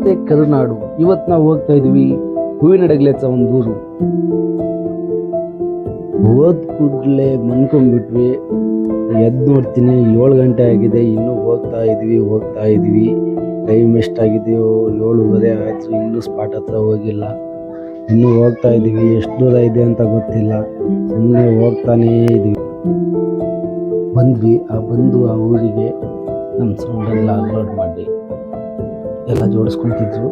ಮತ್ತೆ ಕರುನಾಡು. ಇವತ್ತು ನಾವು ಹೋಗ್ತಾ ಇದೀವಿ ಹೂವಿನಡಗಲೆತ್ತ ಒಂದು ಊರು. ಹೋದ್ ಕೂಡಲೇ ಮನ್ಕೊಂಡ್ಬಿಟ್ವಿ. ಎದ್ದು ನೋಡ್ತೀನಿ 7 ಗಂಟೆ ಆಗಿದೆ, ಇನ್ನೂ ಹೋಗ್ತಾ ಇದೀವಿ. ಟೈಮ್ ಎಷ್ಟಾಗಿದೆಯೋ 7:30 ಆಯ್ತು, ಇನ್ನೂ ಸ್ಪಾಟ್ ಹತ್ರ ಹೋಗಿಲ್ಲ. ಇನ್ನೂ ಹೋಗ್ತಾ ಇದೀವಿ, ಎಷ್ಟು ದೂರ ಇದೆ ಅಂತ ಗೊತ್ತಿಲ್ಲ, ಸುಮ್ಮನೆ ಹೋಗ್ತಾನೇ ಇದೀವಿ. ಬಂದ್ವಿ. ಬಂದು ಆ ಊರಿಗೆ ನಮ್ಮ ಸೌಂಡೆಲ್ಲ ಅಪ್ಲೋಡ್ ಮಾಡಿ ಎಲ್ಲ ಜೋಡಿಸ್ಕೊತಿದ್ರು.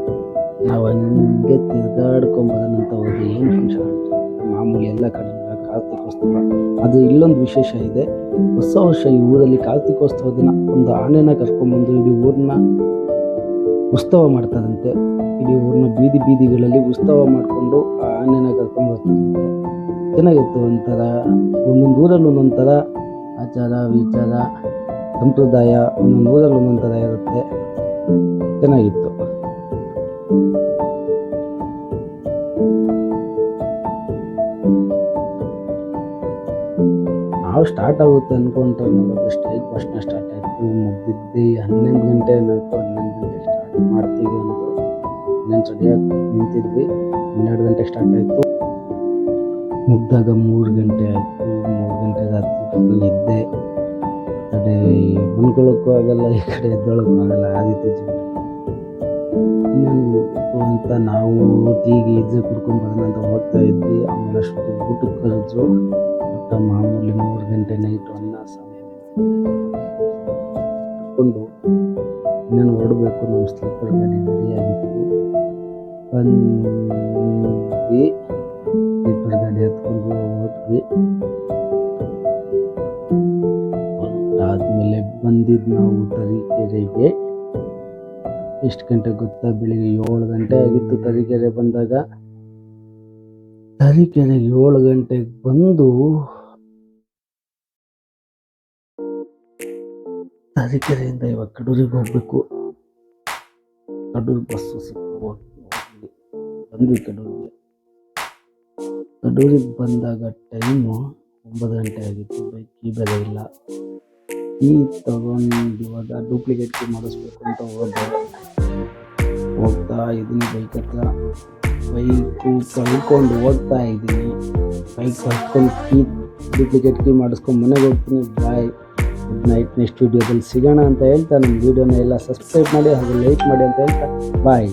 ನಾವು ಹಂಗೆ ತಿರ್ಗಾಡ್ಕೊಂಬರೋಣಂತ ಹೋಗಿ ಏನು ಫಂಕ್ಷನ್ ಮಾಮೂಲಿ ಎಲ್ಲ ಕಡೆ ಕಾರ್ತಿಕೋತ್ಸವ. ಅದು ಇಲ್ಲೊಂದು ವಿಶೇಷ ಇದೆ. ಹೊಸ ವರ್ಷ ಈ ಊರಲ್ಲಿ ಕಾರ್ತಿಕೋತ್ಸವ ದಿನ ಒಂದು ಆನೆನ ಕರ್ಕೊಂಡ್ಬಂದು ಇಡೀ ಊರನ್ನ ಉತ್ಸವ ಮಾಡ್ತಾರಂತೆ. ಇಡೀ ಊರಿನ ಬೀದಿಗಳಲ್ಲಿ ಉತ್ಸವ ಮಾಡಿಕೊಂಡು ಆ ಆನೆನ ಕರ್ಕೊಂಡ್ಬರ್ತಾರಂತೆ. ಚೆನ್ನಾಗಿತ್ತು. ಒಂಥರ ಒಂದೊಂದು ಊರಲ್ಲಿ ಒಂದೊಂದು ಥರ ಆಚಾರ ವಿಚಾರ ಸಂಪ್ರದಾಯ ಒಂದೊಂದು ಊರಲ್ಲಿ ಒಂದೊಂದು ಥರ ಇರುತ್ತೆ. ಚೆನ್ನಾಗಿತ್ತು. ನಾವು ಸ್ಟಾರ್ಟ್ ಆಗುತ್ತೆ ಅಂದ್ಕೊಂಡ್ರೆ ನೋಡೋದು ಸ್ಟೇಜ್ ಫಸ್ಟ್ನ ಸ್ಟಾರ್ಟ್ ಆಯಿತು. ಮುಗಿದ್ದು 11 ಗಂಟೆ ಅನ್ನೋದು 11 ಗಂಟೆ ಸ್ಟಾರ್ಟ್ ಮಾಡ್ತೀವಿ ಅಂದರು. ಇನ್ನೊಂದು ಸಡಿಯಾಗಿ ನಿಂತಿದ್ವಿ. 12 ಗಂಟೆ ಸ್ಟಾರ್ಟ್ ಆಯಿತು. ಮುಗ್ದಾಗ 3 ಗಂಟೆ ಆಯಿತು. 3 ಗಂಟೆ ರಾತ್ರಿ ಫುಲ್ ಇದ್ದೆ. ಆ ಕಡೆ ಮನ್ಕೊಳ್ಳೋಕ್ಕೂ ಆಗಲ್ಲ, ಈ ಕಡೆ ಎದ್ದೊಳಕ್ಕೂ ಆಗಲ್ಲ. ಆ ರೀತಿ ಜೀವನ. ಇನ್ನೇನು ಹೋಗ್ತು ಅಂತ ನಾವು ಟೀಗೆ ಇಜ್ಜೆ ಕುಡ್ಕೊಂಡ್ಬರೋಣ ಅಂತ ಹೋಗ್ತಾ ಇದ್ವಿ. ಆಮೇಲೆ ಅಷ್ಟು ಊಟಕ್ಕೆ ಕರೆದ್ರು. ಊಟ ಮಾಮೂಲಿ 3 ಗಂಟೆ ನೈಟು ಅನ್ನ ಸಮಯ ಕರ್ಕೊಂಡು ಇನ್ನೇನು ಹೊರಡಬೇಕು. ನಮ್ಮ ಸ್ಲೀಪರ್ ಗಾಡಿ ರೆಡಿಯಾಗಿತ್ತು. ಬಂದ್ವಿ, ಸ್ಲೀಪರ್ ಗಾಡಿ ಹತ್ಕೊಂಡು ಹೊರಟ್ವಿ. ಆದಮೇಲೆ ಬಂದಿದ್ದು ನಾವು ತರೀಕೆರೆಗೆ. ಎಷ್ಟು ಗಂಟೆಗೆ ಗೊತ್ತಾ? ಬೆಳಿಗ್ಗೆ 7 ಗಂಟೆ ಆಗಿತ್ತು ತರೀಕೆರೆ ಬಂದಾಗ. ತರೀಕೆರೆಗೆ 7 ಗಂಟೆಗೆ ಬಂದು ತರೀಕೆರೆಯಿಂದ ಇವಾಗ ಕಡೂರಿಗೆ ಹೋಗ್ಬೇಕು. ಕಡೂರು ಬಸ್ಸು ಸಿಕ್ತು. ಬಂದ್ವಿ ಕಡೂರಿಗೆ. ಕಡೂರಿಗೆ ಬಂದಾಗ ಟೈಮು 9 ಗಂಟೆ ಆಗಿತ್ತು. ಬೈಕ್ ಕೀ ಬೇರೆ ಇಲ್ಲ. ಕೀ ತಗೊಂಡು ಇವಾಗ ಡೂಪ್ಲಿಕೇಟ್ ಕೀ ಮಾಡಿಸ್ಬೇಕು ಅಂತ ಹೋಗ್ತಾ ಇದ್ದೀನಿ. ಬೈಕ್ ಹತ್ರ ಬೈಕು ಕಳ್ಕೊಂಡು ಹೋಗ್ತಾ ಇದ್ದೀನಿ. ಬೈಕ್ ಕಳ್ಕೊಂಡು ಕೀ ಡೂಪ್ಲಿಕೇಟ್ ಕೀ ಮಾಡಿಸ್ಕೊಂಡು ಮನೆಗೆ ಹೋಗ್ತೀನಿ. ಬಾಯ್, ಗುಡ್ ನೈಟ್. ನೆಕ್ಸ್ಟ್ ವೀಡಿಯೋದಲ್ಲಿ ಸಿಗೋಣ ಅಂತ ಹೇಳ್ತಾ ನಮ್ಮ ವೀಡಿಯೋನ ಎಲ್ಲ ಸಬ್ಸ್ಕ್ರೈಬ್ ಮಾಡಿ ಹಾಗೂ ಲೈಕ್ ಮಾಡಿ ಅಂತ ಹೇಳ್ತಾ ಬಾಯ್.